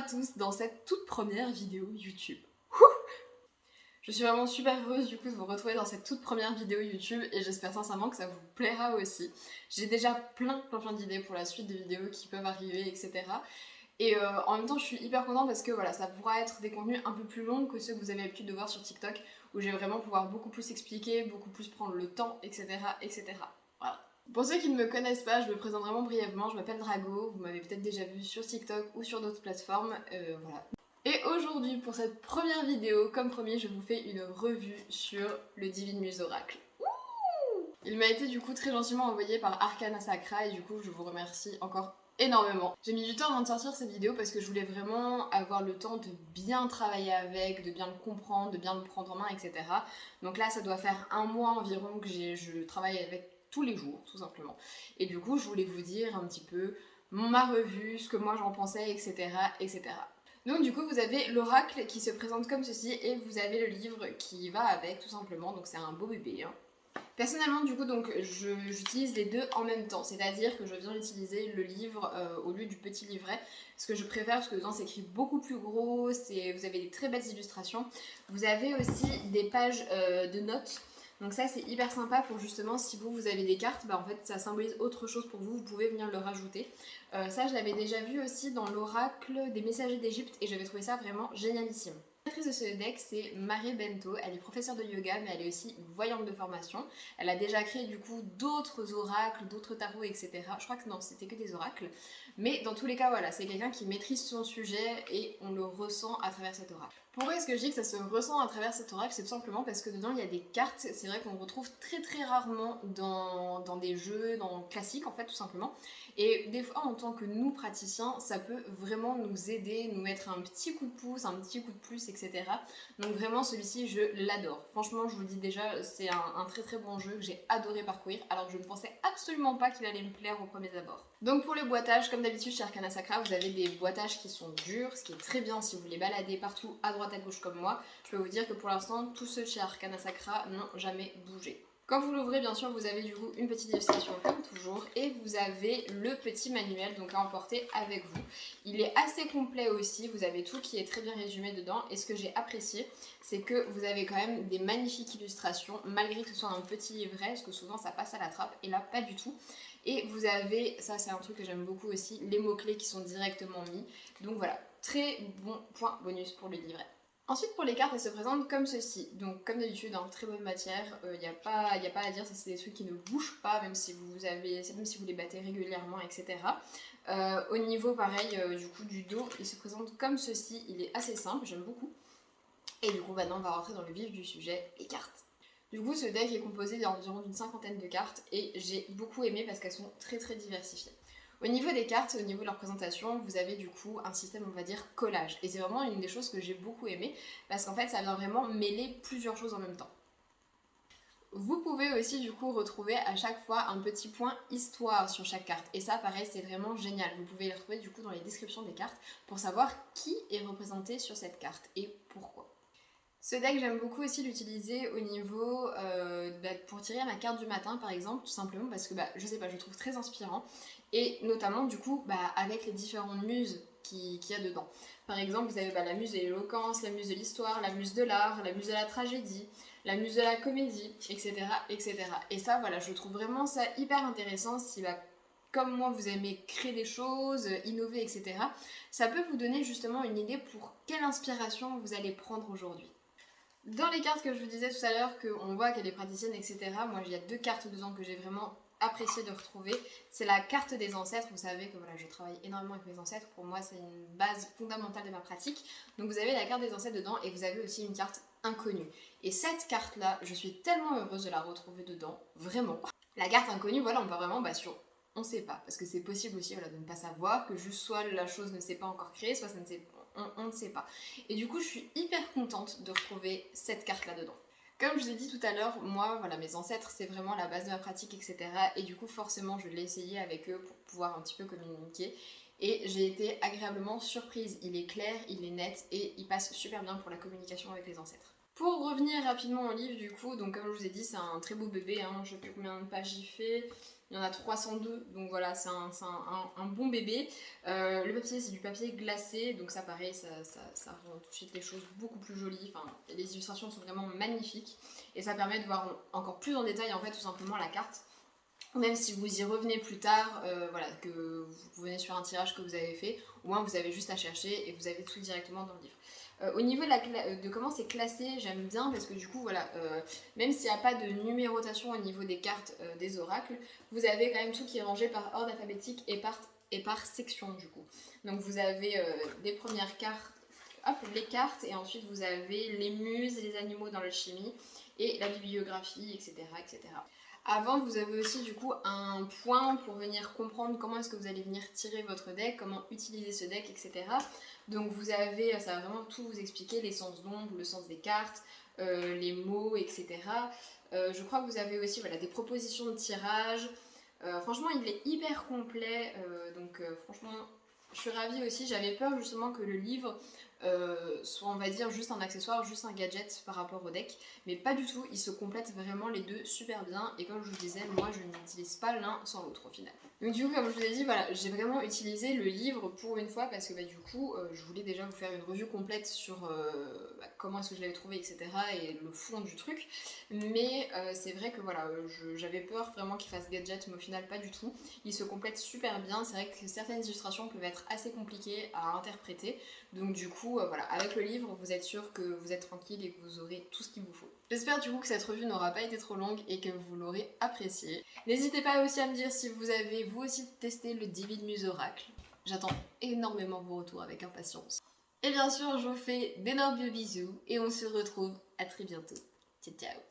à tous dans cette toute première vidéo YouTube. Je suis vraiment super heureuse du coup de vous retrouver dans cette toute première vidéo YouTube et j'espère sincèrement que ça vous plaira aussi. J'ai déjà plein d'idées pour la suite de vidéos qui peuvent arriver, etc. Et en même temps je suis hyper contente parce que voilà, ça pourra être des contenus un peu plus longs que ceux que vous avez l'habitude de voir sur TikTok où je vais vraiment pouvoir beaucoup plus expliquer, beaucoup plus prendre le temps, etc. etc. Voilà. Pour ceux qui ne me connaissent pas, je me présente vraiment brièvement, je m'appelle Drago, vous m'avez peut-être déjà vu sur TikTok ou sur d'autres plateformes, voilà. Et aujourd'hui, pour cette première vidéo, comme promis, je vous fais une revue sur le Divine Muse Oracle. Il m'a été du coup très gentiment envoyé par Arcana Sacra et du coup je vous remercie encore énormément. J'ai mis du temps avant de sortir cette vidéo parce que je voulais vraiment avoir le temps de bien travailler avec, de bien le comprendre, de bien le prendre en main, etc. Donc là ça doit faire un mois environ que je travaille avec tous les jours, tout simplement. Et du coup je voulais vous dire un petit peu ma revue, ce que moi j'en pensais, etc. etc. Donc du coup vous avez l'oracle qui se présente comme ceci et vous avez le livre qui va avec tout simplement, donc c'est un beau bébé. Personnellement du coup donc j'utilise les deux en même temps, c'est-à-dire que je viens d'utiliser le livre au lieu du petit livret, ce que je préfère parce que dedans c'est écrit beaucoup plus gros, vous avez des très belles illustrations, vous avez aussi des pages de notes. Donc ça c'est hyper sympa pour justement si vous avez des cartes, bah en fait ça symbolise autre chose pour vous, vous pouvez venir le rajouter. Ça je l'avais déjà vu aussi dans l'oracle des messagers d'Égypte et j'avais trouvé ça vraiment génialissime. La créatrice de ce deck c'est Marie Bento, elle est professeure de yoga mais elle est aussi voyante de formation. Elle a déjà créé du coup d'autres oracles, d'autres tarots, etc. Je crois que non, c'était que des oracles. Mais dans tous les cas, voilà, c'est quelqu'un qui maîtrise son sujet et on le ressent à travers cet oracle. Pourquoi est-ce que je dis que ça se ressent à travers cet oracle? C'est tout simplement parce que dedans il y a des cartes, c'est vrai qu'on retrouve très rarement dans des jeux, dans classiques en fait tout simplement. Et des fois en tant que nous praticiens, ça peut vraiment nous aider, nous mettre un petit coup de pouce, un petit coup de plus, etc. Donc vraiment celui-ci je l'adore. Franchement je vous le dis déjà, c'est un très bon jeu que j'ai adoré parcourir alors que je ne pensais absolument pas qu'il allait me plaire au premier abord. Donc pour le boitage, comme d'habitude chez Arcana Sacra, vous avez des boitages qui sont durs, ce qui est très bien si vous les baladez partout à droite à gauche comme moi. Je peux vous dire que pour l'instant, tous ceux chez Arcana Sacra n'ont jamais bougé. Quand vous l'ouvrez, bien sûr, vous avez du coup une petite illustration comme toujours et vous avez le petit manuel donc à emporter avec vous. Il est assez complet aussi, vous avez tout qui est très bien résumé dedans et ce que j'ai apprécié, c'est que vous avez quand même des magnifiques illustrations malgré que ce soit un petit livret, parce que souvent ça passe à la trappe et là pas du tout. Et vous avez, ça c'est un truc que j'aime beaucoup aussi, les mots-clés qui sont directement mis. Donc voilà, très bon point bonus pour le livret. Ensuite pour les cartes, elles se présentent comme ceci. Donc comme d'habitude, en très bonne matière, il n'y a pas à dire, ça c'est des trucs qui ne bougent pas, même si vous les battez régulièrement, etc. Au niveau pareil, du coup du dos, il se présente comme ceci, il est assez simple, j'aime beaucoup. Et du coup maintenant on va rentrer dans le vif du sujet, les cartes. Du coup ce deck est composé d'environ d'une cinquantaine de cartes et j'ai beaucoup aimé parce qu'elles sont très diversifiées. Au niveau des cartes, au niveau de leur présentation, vous avez du coup un système, on va dire, collage. Et c'est vraiment une des choses que j'ai beaucoup aimé parce qu'en fait, ça vient vraiment mêler plusieurs choses en même temps. Vous pouvez aussi du coup retrouver à chaque fois un petit point histoire sur chaque carte. Et ça, pareil, c'est vraiment génial. Vous pouvez les retrouver du coup dans les descriptions des cartes pour savoir qui est représenté sur cette carte et pourquoi. Ce deck, j'aime beaucoup aussi l'utiliser au niveau pour tirer ma carte du matin par exemple, tout simplement parce que je sais pas, je le trouve très inspirant et notamment du coup avec les différentes muses qu'il y a dedans. Par exemple, vous avez la muse de l'éloquence, la muse de l'histoire, la muse de l'art, la muse de la tragédie, la muse de la comédie, etc. etc. Et ça, voilà, je trouve vraiment ça hyper intéressant si comme moi vous aimez créer des choses, innover, etc. Ça peut vous donner justement une idée pour quelle inspiration vous allez prendre aujourd'hui. Dans les cartes que je vous disais tout à l'heure, qu'on voit qu'elle est praticienne, etc., moi il y a deux cartes dedans que j'ai vraiment apprécié de retrouver. C'est la carte des ancêtres, vous savez que voilà, je travaille énormément avec mes ancêtres, pour moi c'est une base fondamentale de ma pratique. Donc vous avez la carte des ancêtres dedans et vous avez aussi une carte inconnue. Et cette carte-là, je suis tellement heureuse de la retrouver dedans, vraiment. La carte inconnue, voilà, on part vraiment sur on sait pas, parce que c'est possible aussi voilà, de ne pas savoir, que juste soit la chose ne s'est pas encore créée, soit ça ne s'est on ne sait pas. Et du coup, je suis hyper contente de retrouver cette carte là dedans. Comme je vous ai dit tout à l'heure, moi, voilà, mes ancêtres, c'est vraiment la base de ma pratique, etc. Et du coup, forcément, je l'ai essayé avec eux pour pouvoir un petit peu communiquer. Et j'ai été agréablement surprise. Il est clair, il est net et il passe super bien pour la communication avec les ancêtres. Pour revenir rapidement au livre du coup, donc comme je vous ai dit c'est un très beau bébé, hein, je sais plus combien de pages il fait, il y en a 302, donc voilà c'est un bon bébé. Le papier c'est du papier glacé, donc ça pareil, ça rend tout de suite les choses beaucoup plus jolies, enfin, les illustrations sont vraiment magnifiques et ça permet de voir encore plus en détail en fait tout simplement la carte. Même si vous y revenez plus tard, voilà, que vous venez sur un tirage que vous avez fait, au moins vous avez juste à chercher et vous avez tout directement dans le livre. Au niveau de comment c'est classé, j'aime bien parce que du coup, voilà, même s'il n'y a pas de numérotation au niveau des cartes des oracles, vous avez quand même tout qui est rangé par ordre alphabétique et par section du coup. Donc vous avez des premières cartes, hop, les cartes, et ensuite vous avez les muses, les animaux dans l'alchimie, et la bibliographie, etc. etc. Avant, vous avez aussi du coup un point pour venir comprendre comment est-ce que vous allez venir tirer votre deck, comment utiliser ce deck, etc. Donc vous avez, ça va vraiment tout vous expliquer, les sens d'ombre, le sens des cartes, les mots, etc. Je crois que vous avez aussi voilà, des propositions de tirage. Franchement, il est hyper complet, donc franchement, je suis ravie aussi. J'avais peur justement que le livre soit, on va dire, juste un accessoire, juste un gadget par rapport au deck, mais pas du tout. Ils se complètent vraiment les deux super bien. Et comme je vous disais, moi, je n'utilise pas l'un sans l'autre au final. Donc du coup, comme je vous ai dit, voilà, j'ai vraiment utilisé le livre pour une fois parce que du coup, je voulais déjà vous faire une revue complète sur comment est-ce que je l'avais trouvé, etc. et le fond du truc. Mais c'est vrai que voilà, j'avais peur vraiment qu'il fasse gadget, mais au final pas du tout. Il se complète super bien. C'est vrai que certaines illustrations peuvent être assez compliquées à interpréter. Donc du coup, voilà, avec le livre, vous êtes sûr que vous êtes tranquille et que vous aurez tout ce qu'il vous faut. J'espère du coup que cette revue n'aura pas été trop longue et que vous l'aurez appréciée. N'hésitez pas aussi à me dire si vous avez vous aussi testé le Divid Muse Oracle. J'attends énormément vos retours avec impatience. Et bien sûr, je vous fais d'énormes bisous et on se retrouve à très bientôt. Ciao ciao.